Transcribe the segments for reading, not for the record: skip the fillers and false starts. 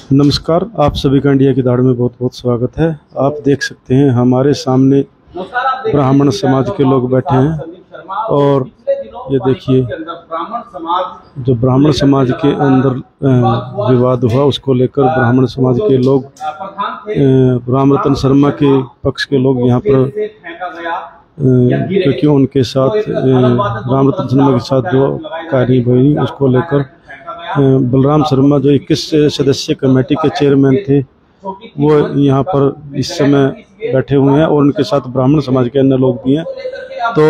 नमस्कार, आप सभी का इंडिया की दाड़ में बहुत बहुत स्वागत है। आप देख सकते हैं हमारे सामने ब्राह्मण समाज के लोग बैठे हैं और ये देखिए जो ब्राह्मण समाज के अंदर विवाद हुआ उसको लेकर ब्राह्मण समाज के लोग रामरतन शर्मा के पक्ष के लोग यहाँ पर क्योंकि उनके साथ रामरतन शर्मा के साथ जो कार्रवाई हुई उसको लेकर बलराम शर्मा जो 21 सदस्यीय कमेटी के चेयरमैन थे वो यहाँ पर इस समय बैठे हुए हैं और उनके साथ ब्राह्मण समाज के अन्य लोग भी हैं। तो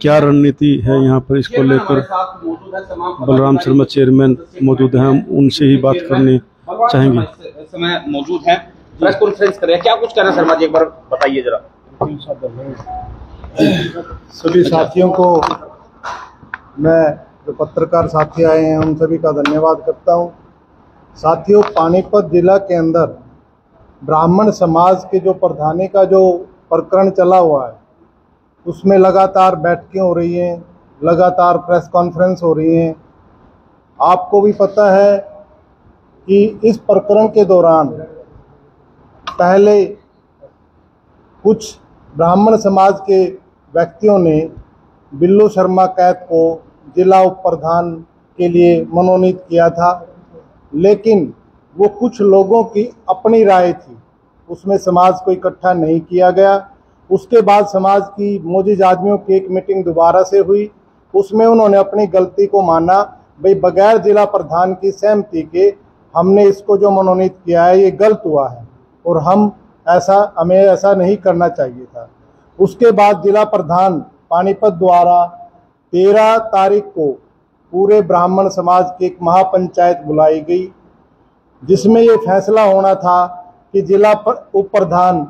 क्या रणनीति है यहाँ पर इसको लेकर बलराम शर्मा चेयरमैन मौजूद हैं, हम उनसे ही बात करने चाहेंगे। समय मौजूद हैं, प्रेस कॉन्फ्रेंस करें, क्या कुछ कहना शर्मा जी, एक बार बताइए जरा। सभी साथियों को मैं जो पत्रकार साथी आए हैं उन सभी का धन्यवाद करता हूं। साथियों, पानीपत जिला के अंदर ब्राह्मण समाज के जो प्रधानी का जो प्रकरण चला हुआ है उसमें लगातार बैठकें हो रही हैं, लगातार प्रेस कॉन्फ्रेंस हो रही हैं। आपको भी पता है कि इस प्रकरण के दौरान पहले कुछ ब्राह्मण समाज के व्यक्तियों ने बिल्लू शर्मा कैद को जिला उप प्रधान के लिए मनोनीत किया था, लेकिन वो कुछ लोगों की अपनी राय थी, उसमें समाज को इकट्ठा नहीं किया गया। उसके बाद समाज की मोजिज आदमियों की एक मीटिंग दोबारा से हुई, उसमें उन्होंने अपनी गलती को माना। भाई, बगैर जिला प्रधान की सहमति के हमने इसको जो मनोनीत किया है ये गलत हुआ है और हमें ऐसा नहीं करना चाहिए था। उसके बाद जिला प्रधान पानीपत द्वारा 13 तारीख को पूरे ब्राह्मण समाज की एक महापंचायत बुलाई गई, जिसमें ये फैसला होना था कि जिला उप प्रधान,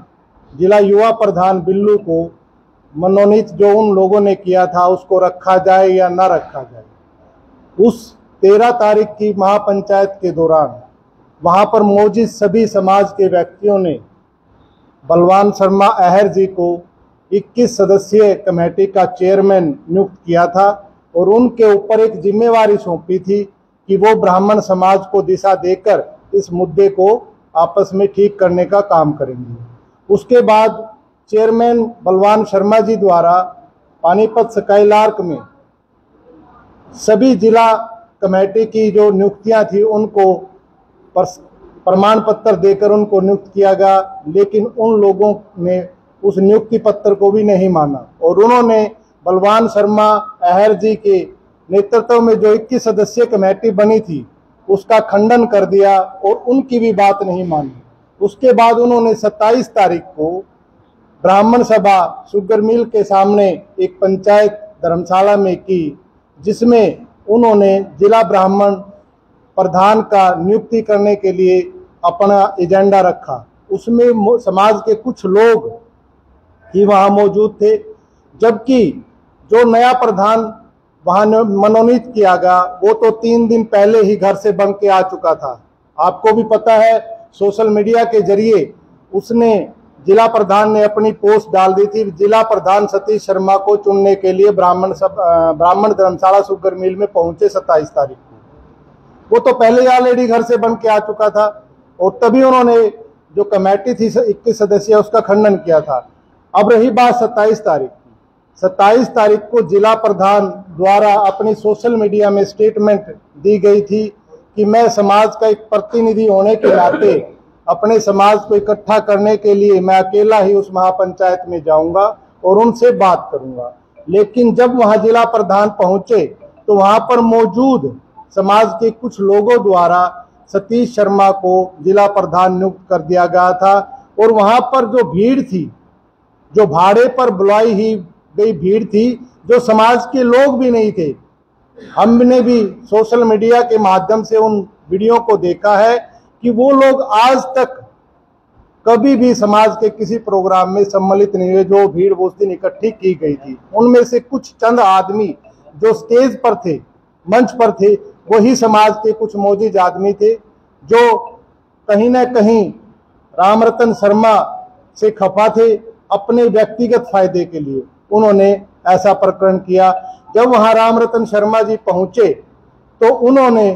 जिला युवा प्रधान बिल्लू को मनोनीत जो उन लोगों ने किया था उसको रखा जाए या ना रखा जाए। उस 13 तारीख की महापंचायत के दौरान वहाँ पर मौजूद सभी समाज के व्यक्तियों ने बलवान शर्मा अहर जी को 21 सदस्यीय कमेटी का चेयरमैन नियुक्त किया था और उनके ऊपर एक जिम्मेवारी सौंपी थी कि वो ब्राह्मण समाज को दिशा देकर इस मुद्दे को आपस में ठीक करने का काम करेंगे। उसके बाद चेयरमैन बलवान शर्मा जी द्वारा पानीपत स्काईलार्क में सभी जिला कमेटी की जो नियुक्तियां थी उनको प्रमाण पत्र देकर उनको नियुक्त किया गया, लेकिन उन लोगों ने उस नियुक्ति पत्र को भी नहीं माना और उन्होंने बलवान शर्मा अहर जी के नेतृत्व में जो 21 सदस्यीय कमेटी बनी थी उसका खंडन कर दिया और उनकी भी बात नहीं मानी। उसके बाद उन्होंने 27 तारीख को ब्राह्मण सभा शुगर मिल के सामने एक पंचायत धर्मशाला में की, जिसमें उन्होंने जिला ब्राह्मण प्रधान का नियुक्ति करने के लिए अपना एजेंडा रखा। उसमें समाज के कुछ लोग ही वहाँ मौजूद थे, जबकि जो नया प्रधान वहाँ मनोनीत किया गया वो तो 3 दिन पहले ही घर से बन के आ चुका था। आपको भी पता है, सोशल मीडिया के जरिए उसने जिला प्रधान ने अपनी पोस्ट डाल दी थी, जिला प्रधान सतीश शर्मा को चुनने के लिए ब्राह्मण धर्मशाला शुगर मिल में पहुंचे 27 तारीख को। वो तो पहले ही ऑलरेडी घर से बन के आ चुका था और तभी उन्होंने जो कमेटी थी 21 सदस्यीय उसका खंडन किया था। अब रही बात 27 तारीख की, 27 तारीख को जिला प्रधान द्वारा अपनी सोशल मीडिया में स्टेटमेंट दी गई थी कि मैं समाज का एक प्रतिनिधि होने के नाते अपने समाज को इकट्ठा करने के लिए मैं अकेला ही उस महापंचायत में जाऊंगा और उनसे बात करूंगा। लेकिन जब वहां जिला प्रधान पहुंचे तो वहां पर मौजूद समाज के कुछ लोगों द्वारा सतीश शर्मा को जिला प्रधान नियुक्त कर दिया गया था और वहां पर जो भीड़ थी, जो भाड़े पर बुलाई ही गई भीड़ थी, जो समाज के लोग भी नहीं थे। हमने भी सोशल मीडिया के माध्यम से उन वीडियो को देखा है कि वो लोग आज तक कभी भी समाज के किसी प्रोग्राम में सम्मिलित नहीं हुए। जो भीड़ उस दिन इकट्ठी की गई थी उनमें से कुछ चंद आदमी जो स्टेज पर थे, मंच पर थे, वही समाज के कुछ मौजूद आदमी थे जो कहीं ना कहीं रामरतन शर्मा से खफा थे। अपने व्यक्तिगत फायदे के लिए उन्होंने ऐसा प्रकरण किया। जब वहां रामरतन शर्मा जी पहुंचे तो उन्होंने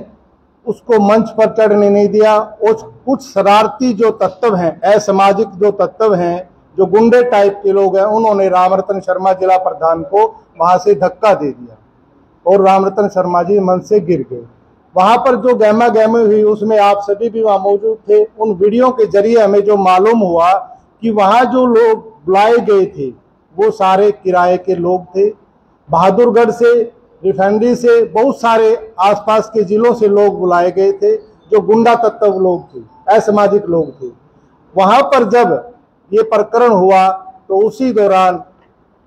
उसको मंच पर चढ़ने नहीं दिया। और कुछ शरारती जो तत्व हैं, असामाजिक जो तत्व हैं, जो गुंडे टाइप के लोग हैं, उन्होंने रामरतन शर्मा जिला प्रधान को वहां से धक्का दे दिया और रामरतन शर्मा जी मंच से गिर गए। वहां पर जो गहमा गहमी हुई उसमें आप सभी भी वहां मौजूद थे। उन वीडियो के जरिए हमें जो मालूम हुआ कि वहां जो लोग बुलाए गए थे वो सारे किराए के लोग थे। बहादुरगढ़ से, रिफाइनरी से, बहुत सारे आसपास के जिलों से लोग बुलाए गए थे जो गुंडा तत्व लोग थे, असामाजिक लोग थे। वहां पर जब ये प्रकरण हुआ तो उसी दौरान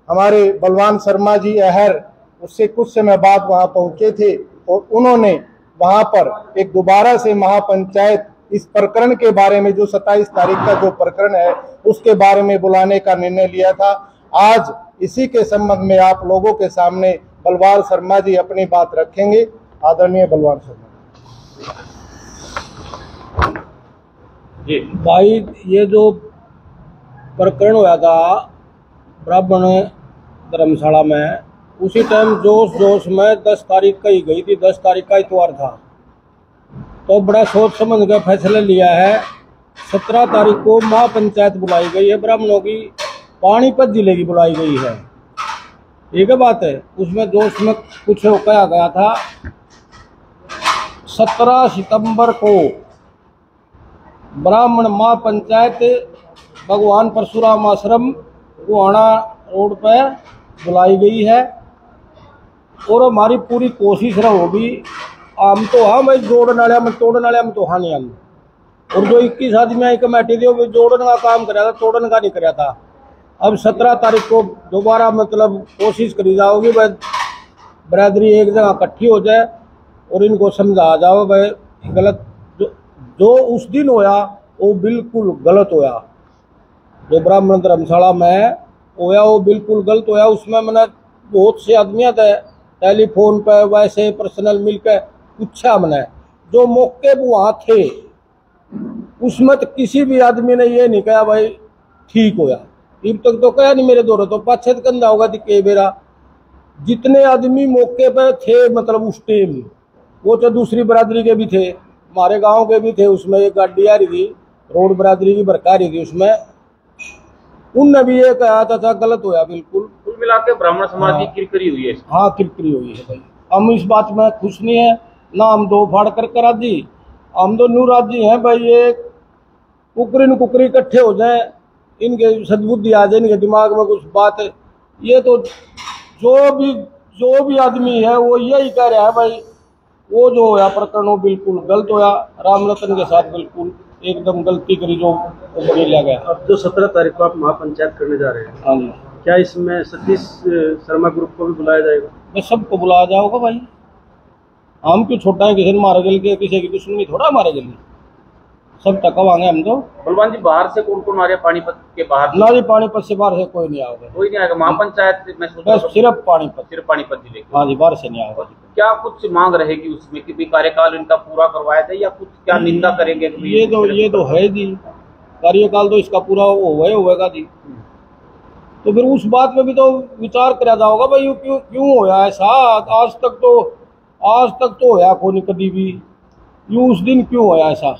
हमारे बलवान शर्मा जी अहर उससे कुछ समय बाद वहां पहुंचे थे और उन्होंने वहां पर एक दोबारा से महापंचायत इस प्रकरण के बारे में, जो 27 तारीख का जो प्रकरण है उसके बारे में बुलाने का निर्णय लिया था। आज इसी के संबंध में आप लोगों के सामने बलवान शर्मा जी अपनी बात रखेंगे। आदरणीय बलवान शर्मा जी। भाई, ये जो प्रकरण हुआ था ब्राह्मण धर्मशाला में, उसी टाइम जोश में 10 तारीख का ही गई थी। 10 तारीख का इतवार था, तो बड़ा सोच समझ कर फैसला लिया है। 17 तारीख को महापंचायत बुलाई गई है ब्राह्मणों की, पानीपत जिले की बुलाई गई है। ठीक है बात है। उसमें जोश में कुछ कहा गया था 17 सितंबर को ब्राह्मण महापंचायत भगवान परशुराम आश्रम गुहाना रोड पर बुलाई गई है और हमारी पूरी कोशिश होगी। हम तो हाँ भाई जोड़ने वाले हम तोड़ने वाले हम तो हाँ नहीं हम। और जो 21 आदमी कमेटी थी वो जोड़ने का काम कराया था, तोड़ने का नहीं कराया था। अब 17 तारीख को दोबारा मतलब कोशिश करी जाओगी भाई बरादरी एक जगह इकट्ठी हो जाए और इनको समझा जाओ भाई गलत जो उस दिन होया वो बिल्कुल गलत होया। जो ब्राह्मण धर्मशाला में होया वो बिल्कुल गलत होया। उसमें मैंने बहुत से आदमी थे टेलीफोन पे वैसे पर्सनल मिलकर पूछा मैंने, जो मौके पर वहाँ थे उसमें तो किसी भी आदमी ने ये नहीं कहा भाई ठीक होया। अब तक तो कहा नहीं मेरे दौरे तो पाछे कंधा होगा कि मेरा जितने आदमी मौके पर थे मतलब उस टाइम वो तो दूसरी बरादरी के भी थे, हमारे गांव के भी थे। उसमें एक गाड़ी आ रही थी रोड बरादरी की भड़का रही थी, उसमें उनने भी ये कहा था गलत होया बिल्कुल। कुल मिला के ब्राह्मण समाज की किरकिरी हुई है। हाँ किरकिरी हुई है भाई। हम इस बात में खुश नहीं है ना, हम दो फाड़ कर राजी, हम तो न्यू राजी हैं भाई। ये कुकरी इकट्ठे हो जाए, इनके सद्बुद्धि आ जाए, इनके दिमाग में कुछ बात है। ये तो जो भी आदमी है वो यही कह रहा है भाई वो जो होया प्रकरण वो बिल्कुल गलत होया। रामरतन के साथ बिल्कुल एकदम गलती करी जो लिया गया। अब जो 17 तारीख को आप महापंचायत करने जा रहे हैं, हाँ जी, क्या इसमें सतीश शर्मा ग्रुप को भी बुलाया जाएगा? मैं सबको बुलाया जाओगा भाई। हम क्यों छोटा है, किसी ने मारे गल के किसी की दुश्मनी थोड़ा मारे गल, सब तक आएंगे हम तो। बलवान जी बाहर से कौन कौन आ रहे हैं? पानीपत के बाहर ना जी, पानीपत से बाहर से कोई नहीं आओगे, कोई नहीं आएगा। महापंचायत में बस सिर्फ पानीपत जिले के। हाँ जी, बाहर से नहीं आओगे। क्या कुछ मांग रहेगी उसमें कि भी कार्यकाल इनका पूरा करवाया जाए या कुछ क्या निंदा करेंगे? ये तो है जी, कार्यकाल तो इसका पूरा होगा जी। तो फिर उस बात में भी तो विचार करा जाओगा भाई क्यों होया ऐसा। आज तक तो होया कोई कभी भी, यूं उस दिन क्यों होया ऐसा।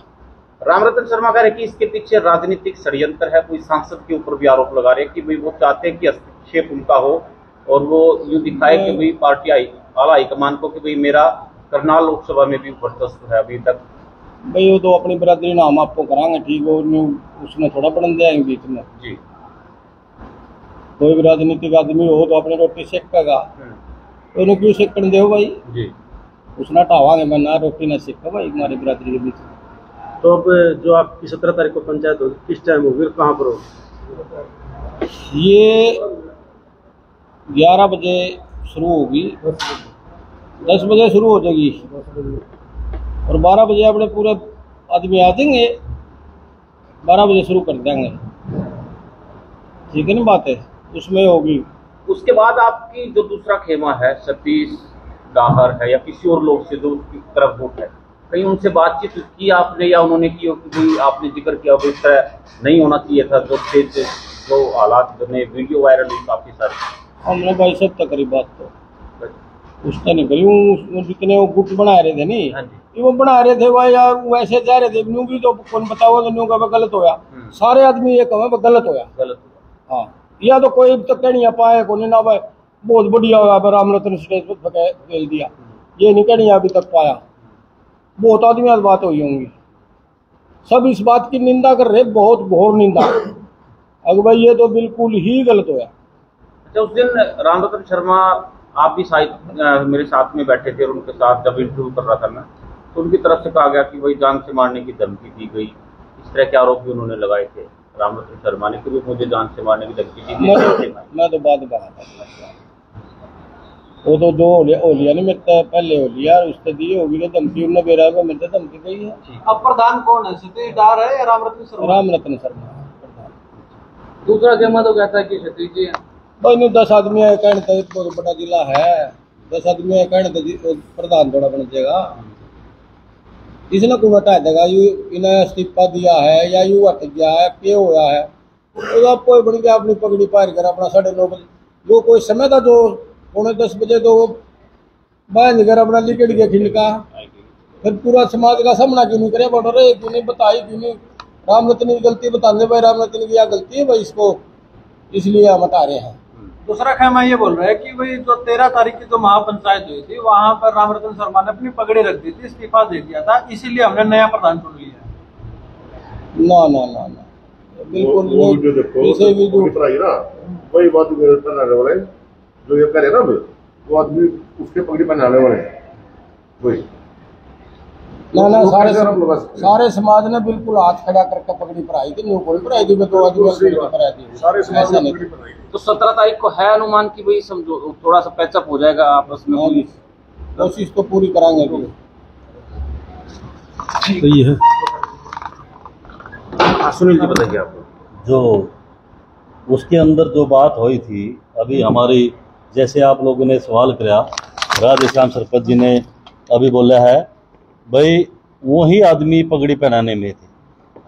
रामरतन शर्मा कह रहे कि इसके पीछे राजनीतिक षड्यंत्र है। कोई सांसद के ऊपर भी आरोप लगा रहे कि भाई वो चाहते हैं कि हस्तक्षेप उनका हो और वो यूं दिखाए कि भाई पार्टी आला हाईकमान को कि भाई मेरा करनाल लोकसभा में भी वर्चस्व है अभी तक। भाई वो तो अपनी बरादरी ना हम आपको कराएंगे ठीक हो, उसमें थोड़ा बढ़न जाएंगे बीच में जी। कोई भी राजनीतिक आदमी हो तो अपनी रोटी सेकेगा, तो उन्हें क्यों सेकन दे भाई जी। उसने हटावांगे, मैं ना रोटी ना सेका भाई हमारी बरादरी के बीच। तो अब जो आपकी 17 तारीख को पंचायत होगी किस टाइम होगी, कहाँ पर होगी? ये 11 बजे शुरू होगी, 10 बजे शुरू हो जाएगी और 12 बजे अपने पूरे आदमी आ जाएंगे, 12 बजे शुरू कर देंगे। ठीक है ना बात है, उसमें होगी। उसके बाद आपकी जो दूसरा खेमा है सतीश डाहर है या किसी और लोग से जो उसकी तरफ वोट है, कहीं उनसे बातचीत की आपने या उन्होंने की हो कि भाई आपने जिक्र किया इस तरह नहीं होना चाहिए था जो हालात बने, वीडियो वायरल हुई काफी सारी? हमने भाई सब तक करी बात तो उसका नहीं करी, जितने वो गुट बना रहे थे नहीं, वो बना रहे थे वह या वैसे जा रहे थे न्यू भी तो कौन बताओ तो न्यू का गलत होया। सारे आदमी ये कहे गलत होया। हाँ, या तो कोई तक कहनी पाए को नहीं ना भाई बहुत बढ़िया होगा रामरतन स्टेज पर खेल दिया, ये नहीं कहनी अभी तक पाया। बहुत आदमी आज बात हुई होंगी, सब इस बात की निंदा कर रहे, बहुत घोर निंदा। अगर भाई ये तो बिल्कुल ही गलत होया। अच्छा, उस दिन रामरतन शर्मा आप भी शायद मेरे साथ में बैठे थे और उनके साथ जब इंटरव्यू कर रहा था मैं, तो उनकी तरफ से कहा गया कि भाई जान से मारने की धमकी दी गई, इस तरह के आरोप भी उन्होंने लगाए थे रामरतन शर्मा ने कि मुझे जान से मारने की धमकी दी गई। मैं तो बात कहा था वो तो जो हो लिया नहीं मेरे पहले हो लिया उससे दी होगी तो धमकी उन्होंने बेरा में मेरे धमकी गई है। अब प्रधान कौन है, सतीश डार है या रामरतन शर्मा? रामरतन शर्मा। दूसरा खेमा तो कहता है कि सतीश जी भाई नहीं 10 आदमी है कहने तो बहुत बड़ा जिला है, 10 आदमी है कहने तो प्रधान थोड़ा बन जाएगा। इसने को हटा देगा यू इन्हें इस्तीफा दिया है या यू हट गया है क्या होया है तो आप कोई बन गया अपनी पगड़ी पार कर अपना 9:30 बजे जो कोई समय था जो 9:45 बजे तो बाहर निकल अपना लिकड़ गया खिलका, फिर पूरा समाज का सामना क्यों नहीं करे बोल रहे क्यों नहीं बताई क्यों नहीं रामरतन की गलती बताने भाई रामरतन की क्या गलती है भाई इसको इसलिए हम हटा रहे हैं। दूसरा खेमा ये बोल रहा है कि भाई जो 13 तारीख की जो महापंचायत हुई थी वहां पर रामरतन शर्मा ने अपनी पगड़ी रख दी थी, इस्तीफा दे दिया था, इसीलिए हमने नया प्रधान चुन लिया। ना ना ना ना बिल्कुल वही बात वाले जो ये करे ना वो आदमी उसके पगड़ी पहनाने वाले वही ना सारे समाज ने बिल्कुल हाथ खड़ा करके पगड़ी पढ़ाई थी, न्यू कोई पढ़ाई थी, 2 आदमी पढ़ाई थी सारे समाज ने पगड़ी पढ़ाई। तो 17 तारीख को है अनुमान की भाई समझो थोड़ा सा पैचअप हो जाएगा आपस में, कोशिश तो पूरी कराएंगे। सही है। सुनील जी बताइए आपको जो उसके अंदर जो बात हुई थी अभी हमारी जैसे आप लोगों ने सवाल किया राधेश्याम सरपंच जी ने अभी बोला है भाई वही आदमी पगड़ी पहनाने में थे,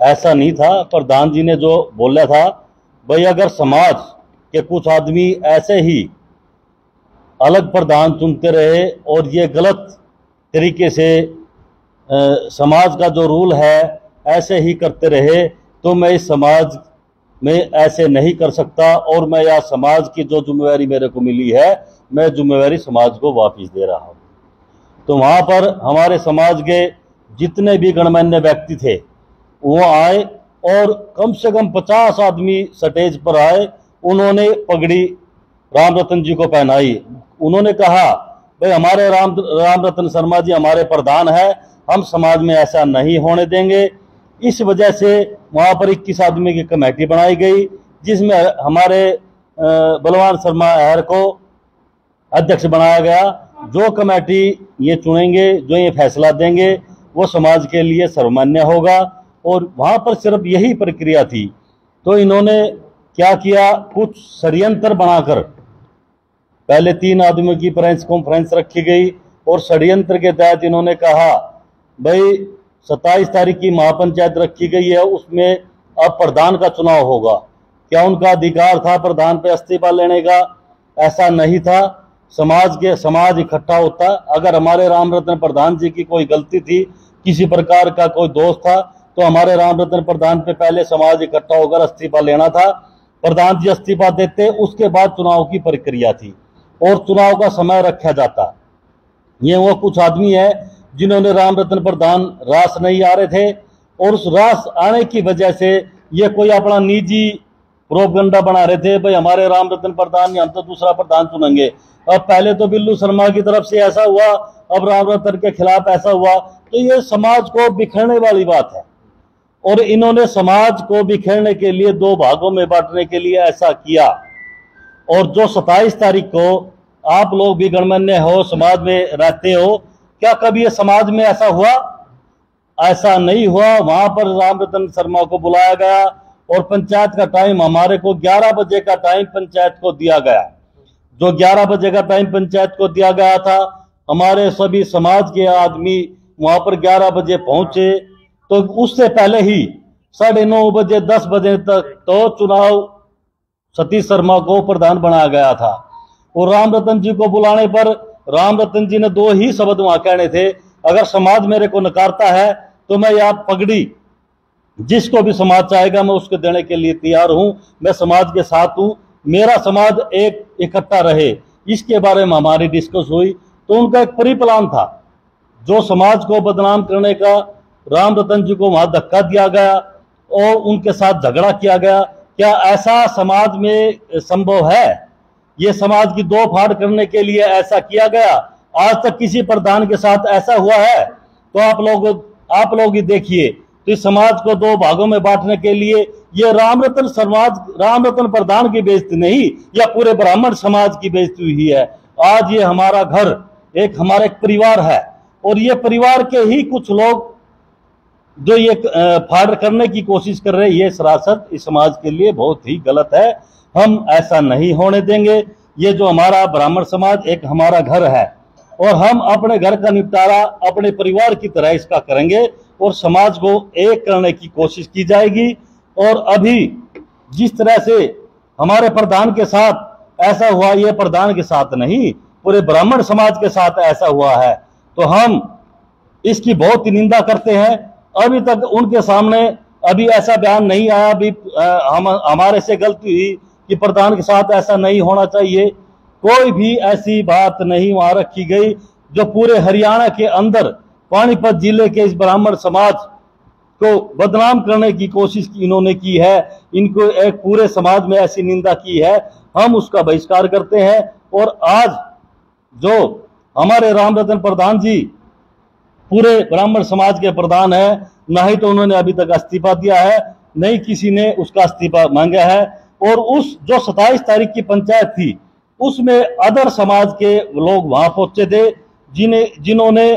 ऐसा नहीं था। प्रधान जी ने जो बोला था भाई अगर समाज के कुछ आदमी ऐसे ही अलग प्रधान चुनते रहे और ये गलत तरीके से समाज का जो रूल है ऐसे ही करते रहे तो मैं इस समाज में ऐसे नहीं कर सकता और मैं यह समाज की जो जिम्मेवारी मेरे को मिली है मैं जिम्मेवारी समाज को वापस दे रहा हूँ। तो वहाँ पर हमारे समाज के जितने भी गणमान्य व्यक्ति थे वो आए और कम से कम 50 आदमी स्टेज पर आए, उन्होंने पगड़ी रामरतन जी को पहनाई। उन्होंने कहा भाई हमारे रामरतन शर्मा जी हमारे प्रधान है, हम समाज में ऐसा नहीं होने देंगे। इस वजह से वहाँ पर 21 आदमी की कमेटी बनाई गई जिसमें हमारे बलवान शर्मा अहर को अध्यक्ष बनाया गया। जो कमेटी ये चुनेंगे जो ये फैसला देंगे वो समाज के लिए सर्वमान्य होगा और वहाँ पर सिर्फ यही प्रक्रिया थी। तो इन्होंने क्या किया, कुछ षड्यंत्र बनाकर पहले 3 आदमियों की प्रेस कॉन्फ्रेंस रखी गई और षड्यंत्र के तहत इन्होंने कहा भाई 27 तारीख की महापंचायत रखी गई है, उसमें अब प्रधान का चुनाव होगा। क्या उनका अधिकार था प्रधान पे इस्तीफा लेने का? ऐसा नहीं था। समाज इकट्ठा होता। अगर हमारे रामरतन प्रधान जी की कोई गलती थी, किसी प्रकार का कोई दोष था, तो हमारे रामरतन प्रधान पे पहले समाज इकट्ठा होकर इस्तीफा लेना था। प्रधान जी इस्तीफा देते, उसके बाद चुनाव की प्रक्रिया थी और चुनाव का समय रखा जाता। ये वो कुछ आदमी है जिन्होंने रामरतन प्रधान रास नहीं आ रहे थे और उस रास आने की वजह से ये कोई अपना निजी प्रोपगंडा बना रहे थे भाई हमारे रामरतन प्रधान या हम तो दूसरा प्रधान चुनेंगे। अब पहले तो बिल्लू शर्मा की तरफ से ऐसा हुआ, अब रामरतन के खिलाफ ऐसा हुआ, तो ये समाज को बिखरने वाली बात है और इन्होंने समाज को बिखेरने के लिए 2 भागों में बांटने के लिए ऐसा किया। और जो 27 तारीख को आप लोग भी गणमान्य हो, समाज में रहते हो, क्या कभी ये समाज में ऐसा हुआ? ऐसा नहीं हुआ। वहां पर रामरतन शर्मा को बुलाया गया और पंचायत का टाइम हमारे को 11 बजे का टाइम पंचायत को दिया गया। जो 11 बजे का टाइम पंचायत को दिया गया था, हमारे सभी समाज के आदमी वहां पर 11 बजे पहुंचे। तो उससे पहले ही 9:30 बजे 10 बजे तक तो चुनाव सतीश शर्मा को प्रधान बनाया गया था। और रामरतन जी को बुलाने पर रामरतन जी ने 2 ही शब्द वहां कहने थे, अगर समाज मेरे को नकारता है तो मैं यह पगड़ी जिसको भी समाज चाहेगा मैं उसको देने के लिए तैयार हूं। मैं समाज के साथ हूं, मेरा समाज एक इकट्ठा रहे, इसके बारे में हमारी डिस्कस हुई। तो उनका एक प्री प्लान था, जो समाज को बदनाम करने का, राम रतन जी को वहां धक्का दिया गया और उनके साथ झगड़ा किया गया। क्या ऐसा समाज में संभव है? ये समाज की दो फाड़ करने के लिए ऐसा किया गया? आज तक किसी प्रधान के साथ ऐसा हुआ है? तो आप लोग ही देखिए। तो इस समाज को दो भागों में बांटने के लिए ये राम रतन प्रधान की बेइज्जती नहीं, या पूरे ब्राह्मण समाज की बेइज्जती हुई है। आज ये हमारा घर हमारा एक परिवार है, और ये परिवार के ही कुछ लोग जो ये फाड़ करने की कोशिश कर रहे हैं, ये सरासर इस समाज के लिए बहुत ही गलत है। हम ऐसा नहीं होने देंगे। ये जो हमारा ब्राह्मण समाज एक हमारा घर है, और हम अपने घर का निपटारा अपने परिवार की तरह इसका करेंगे, और समाज को एक करने की कोशिश की जाएगी। और अभी जिस तरह से हमारे प्रधान के साथ ऐसा हुआ, ये प्रधान के साथ नहीं, पूरे ब्राह्मण समाज के साथ ऐसा हुआ है, तो हम इसकी बहुत ही निंदा करते हैं। अभी तक उनके सामने अभी ऐसा बयान नहीं आया, अभी हमारे से गलती हुई कि प्रधान के साथ ऐसा नहीं होना चाहिए। कोई भी ऐसी बात नहीं वहां रखी गई। जो पूरे हरियाणा के अंदर पानीपत जिले के इस ब्राह्मण समाज को बदनाम करने की कोशिश इन्होंने की है, इनको एक पूरे समाज में ऐसी निंदा की है, हम उसका बहिष्कार करते हैं। और आज जो हमारे राम रतन प्रधान जी पूरे ब्राह्मण समाज के प्रधान है, ना ही तो उन्होंने अभी तक इस्तीफा दिया है, नहीं किसी ने उसका इस्तीफा मांगा है। और उस जो 27 तारीख की पंचायत थी, उसमें अदर समाज के लोग वहां पहुंचे थे, जिन्होंने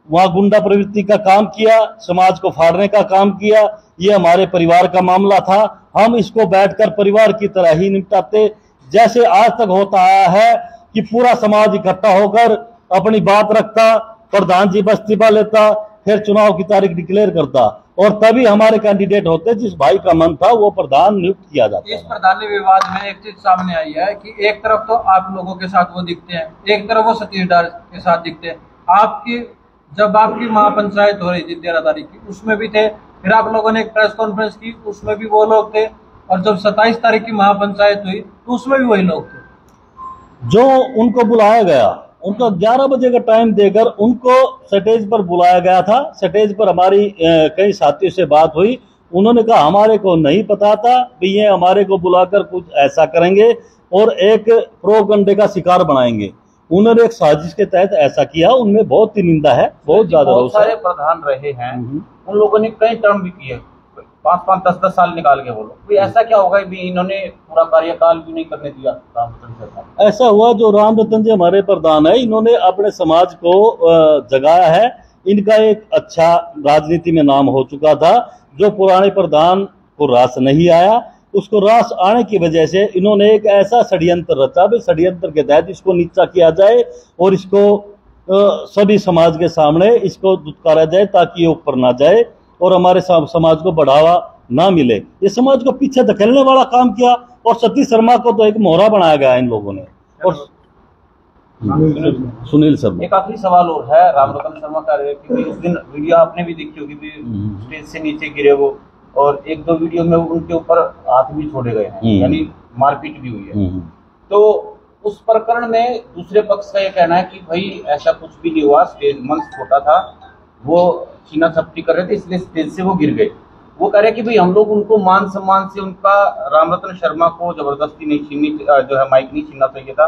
वहां गुंडा प्रवृत्ति का काम किया, समाज को फाड़ने का काम किया। ये हमारे परिवार का मामला था, हम इसको बैठकर परिवार की तरह ही निपटाते, जैसे आज तक होता आया है कि पूरा समाज इकट्ठा होकर अपनी बात रखता, प्रधान जी इस्तीफा लेता, फिर चुनाव की तारीख डिक्लेयर करता, और तभी हमारे कैंडिडेट होते जिस भाई का मन था वो प्रधान नियुक्त किया जाता। इस प्रधान विवाद में एक चीज सामने आई है कि एक तरफ तो आप लोगों के साथ वो दिखते हैं, एक तरफ वो सतीश डार के साथ दिखते हैं। जब आपकी महापंचायत हो रही थी 13 तारीख की, उसमें भी थे, फिर आप लोगों ने एक प्रेस कॉन्फ्रेंस की, उसमें भी वो लोग थे, और जब 27 तारीख की महापंचायत हुई तो उसमें भी वही लोग थे। जो उनको बुलाया गया, उनको 11 बजे का टाइम देकर उनको स्टेज पर बुलाया गया था। स्टेज पर हमारी कई साथियों से बात हुई, उन्होंने कहा हमारे को नहीं पता था कि ये हमारे को बुलाकर कुछ ऐसा करेंगे और एक प्रोपगंडे का शिकार बनाएंगे। उन्होंने एक साजिश के तहत ऐसा किया, उनमें बहुत ही निंदा है, बहुत ज्यादा। बहुत सारे प्रधान रहे हैं, उन लोगों ने कई टर्म भी किए, 5-5, 10-10 साल निकाल के वो लोग। ऐसा क्या होगा भी इन्होंने पूरा कार्यकाल भी नहीं करने दिया राम रतन शर्मा? ऐसा हुआ, जो राम रतन जी हमारे प्रधान है, इन्होंने अपने समाज को जगाया है। इनका एक अच्छा राजनीति में नाम हो चुका था। जो पुराने प्रधान को रास नहीं आया, उसको रास आने की वजह से इन्होंने एक ऐसा षड्यंत्र रचा, भाई षड्यंत्र के तहत इसको नीचा किया जाए और इसको सभी समाज के सामने इसको दुत्कारा जाए ताकि ये ऊपर ना जाए और हमारे समाज को बढ़ावा ना मिले। ये समाज को पीछे धकेलने वाला काम किया, और सतीश शर्मा को तो एक मोहरा बनाया गया इन लोगों ने। और सुनील शर्मा, एक आखिरी सवाल और है राम रतन शर्मा का, क्योंकि उस दिन वीडियो आपने भी देखी होगी, स्टेज से नीचे गिरे वो, और 1-2 वीडियो में उनके ऊपर हाथ भी छोड़े गए हैं, यानी मारपीट भी हुई है। तो उस प्रकरण में दूसरे पक्ष का ये कहना है कि भाई ऐसा कुछ भी नहीं हुआ, स्टेज मंच छोटा था, वो छीना झपटी कर रहे थे इसलिए स्टेज से वो गिर गए। वो कह रहे कि भाई हम लोग उनको मान सम्मान से, उनका राम रतन शर्मा को जबरदस्ती नहीं छीननी, जो है माइक नहीं छीनना चाहिए था।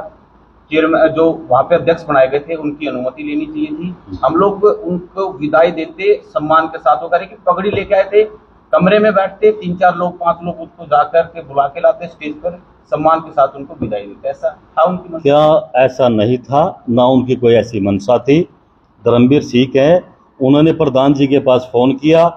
चेयरमैन जो वहां पे अध्यक्ष बनाए गए थे उनकी अनुमति लेनी चाहिए थी। हम लोग उनको विदाई देते सम्मान के साथ। वो कह रहे कि पगड़ी लेके आए थे, कमरे में बैठते, 3-4 लोग 5 लोग उसको जाकर के बुला के लाते स्टेज पर, सम्मान के साथ उनको विदाई देते। ऐसा था उनकी मंशा? क्या ऐसा नहीं था, ना उनकी कोई ऐसी मंशा थी। धर्मवीर सिंह है, उन्होंने प्रधान जी के पास फोन किया,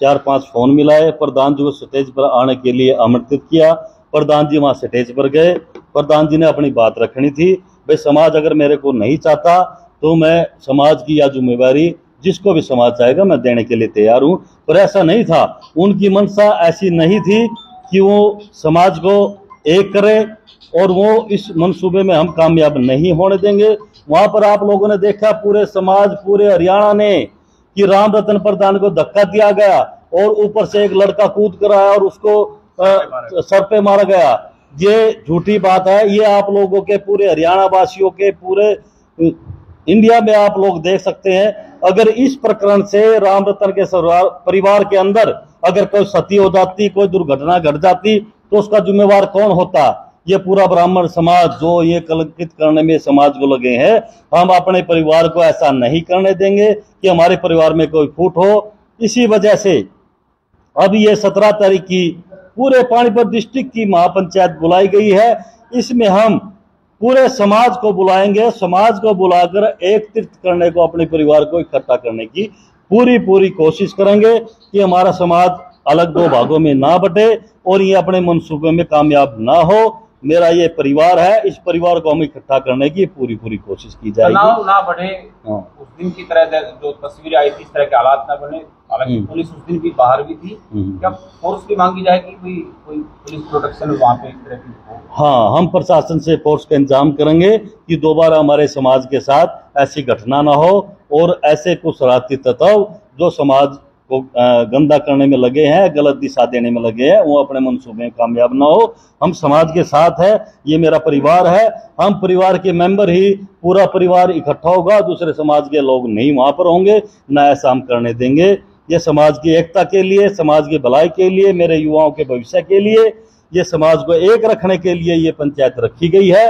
4-5 फोन मिलाए, प्रधान जी को स्टेज पर आने के लिए आमंत्रित किया। प्रधान जी वहां स्टेज पर गए, प्रधान जी ने अपनी बात रखनी थी, भाई समाज अगर मेरे को नहीं चाहता तो मैं समाज की यह जिम्मेवारी जिसको भी समाज चाहेगा मैं देने के लिए तैयार हूं। पर ऐसा नहीं था, उनकी मंशा ऐसी नहीं थी कि वो समाज को एक करे और वो इस मंसूबे में हम कामयाब नहीं होने देंगे। वहां पर आप लोगों ने देखा पूरे समाज, पूरे हरियाणा ने कि राम रतन प्रधान को धक्का दिया गया और ऊपर से एक लड़का कूद कर आया और उसको सर पे मारा गया। ये झूठी बात है। ये आप लोगों के, पूरे हरियाणा वासियों के, पूरे इंडिया में आप लोग देख सकते हैं। अगर इस प्रकरण से राम रतन के परिवार के अंदर अगर कोई क्षति हो जाती, कोई दुर्घटना घट जाती, तो उसका जिम्मेवार कौन होता? ये पूरा ब्राह्मण समाज जो ये कलंकित करने में समाज को लगे हैं। हम अपने परिवार को ऐसा नहीं करने देंगे कि हमारे परिवार में कोई फूट हो। इसी वजह से अब ये 17 तारीख की पूरे पानीपत डिस्ट्रिक्ट की महापंचायत बुलाई गई है। इसमें हम पूरे समाज को बुलाएंगे, समाज को बुलाकर एकत्रित करने को, अपने परिवार को इकट्ठा करने की पूरी कोशिश करेंगे कि हमारा समाज अलग दो भागों में ना बटे और ये अपने मंसूबे में कामयाब ना हो। मेरा ये परिवार है, इस परिवार को हम इकट्ठा करने की पूरी कोशिश की जाएगी। तनाव ना बढ़े, उस दिन की तरह जो तस्वीरें आई थी इस तरह के हालात ना बने। हालांकि पुलिस उस दिन भी बाहर भी थी, क्या फोर्स भी मांगी जाएगी? कोई पुलिस प्रोटेक्शन वहाँ पे इस तरह की हो? हाँ, हम प्रशासन से फोर्स का इंतजाम करेंगे कि दोबारा हमारे समाज के साथ ऐसी घटना ना हो और ऐसे कुछ शरारती तत्व जो समाज को गंदा करने में लगे हैं, गलत दिशा देने में लगे हैं, वो अपने मंसूबे में कामयाब ना हो। हम समाज के साथ है, ये मेरा परिवार है। हम परिवार के मेंबर ही, पूरा परिवार इकट्ठा होगा, दूसरे समाज के लोग नहीं वहां पर होंगे, ना ऐसा हम करने देंगे। ये समाज की एकता के लिए, समाज की भलाई के लिए, मेरे युवाओं के भविष्य के लिए, ये समाज को एक रखने के लिए ये पंचायत रखी गई है।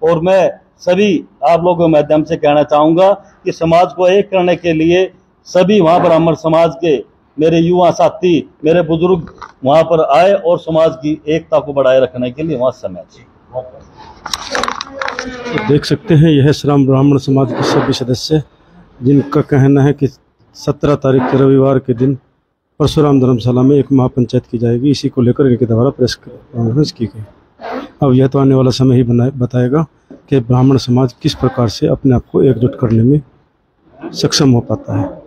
और मैं सभी आप लोगों के माध्यम से कहना चाहूंगा कि समाज को एक करने के लिए सभी वहां ब्राह्मण समाज के मेरे युवा साथी, मेरे बुजुर्ग वहां पर आए और समाज की एकता को बढ़ाए रखने के लिए वहां समय चाहिए। तो देख सकते हैं यह श्रम ब्राह्मण समाज के सभी सदस्य, जिनका कहना है कि 17 तारीख के रविवार के दिन परशुराम धर्मशाला में एक महापंचायत की जाएगी। इसी को लेकर इनके द्वारा प्रेस कॉन्फ्रेंस की गई। अब यह तो आने वाला समय ही बताएगा कि ब्राह्मण समाज किस प्रकार से अपने आप को एकजुट करने में सक्षम हो पाता है।